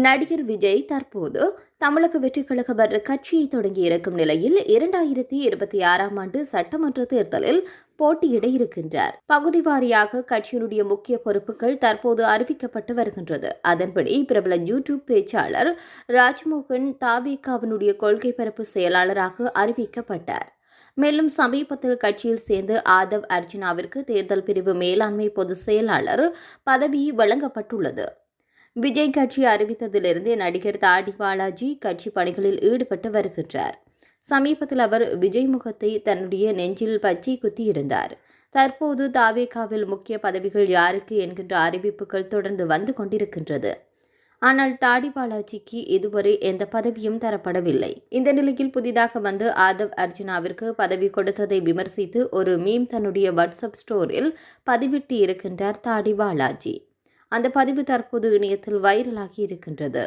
நடிகர் விஜய் தற்போது தமிழக வெற்றிக் கழகம் என்ற கட்சியை தொடங்கியிருக்கும் நிலையில் 2026ஆம் ஆண்டு சட்டமன்ற தேர்தலில் போட்டியிட இருக்கின்றார். பகுதி வாரியாக கட்சியினுடைய முக்கிய பொறுப்புகள் தற்போது அறிவிக்கப்பட்டு வருகின்றது. அதன்படி பிரபல யூடியூப் பேச்சாளர் ராஜ்மோகன் தாவேகாவினுடைய கொள்கை பரப்பு செயலாளராக அறிவிக்கப்பட்டார். மேலும் சமீபத்தில் கட்சியில் சேர்ந்து ஆதவ் அர்ஜுனாவிற்கு தேர்தல் பிரிவு மேலாண்மை பொதுச் செயலாளர் பதவி வழங்கப்பட்டுள்ளது. விஜய் கட்சி அறிவித்ததிலிருந்தே நடிகர் தாடி பாலாஜி கட்சி பணிகளில் ஈடுபட்டு வருகின்றார். சமீபத்தில் அவர் விஜய் முகத்தை தன்னுடைய நெஞ்சில் பச்சை குத்தியிருந்தார். தற்போது தாவேகாவில் முக்கிய பதவிகள் யாருக்கு என்கின்ற அறிவிப்புகள் தொடர்ந்து வந்து கொண்டிருக்கின்றது. ஆனால் தாடி பாலாஜிக்கு இதுவரை எந்த பதவியும் தரப்படவில்லை. இந்த நிலையில் புதிதாக வந்து ஆதவ் அர்ஜுனாவிற்கு பதவி கொடுத்ததை விமர்சித்து ஒரு மீம் தன்னுடைய வாட்ஸ்அப் ஸ்டோரில் பதிவிட்டு இருக்கின்றார் தாடி பாலாஜி. அந்த பதிவு தற்போது இணையத்தில் வைரலாகி இருக்கின்றது.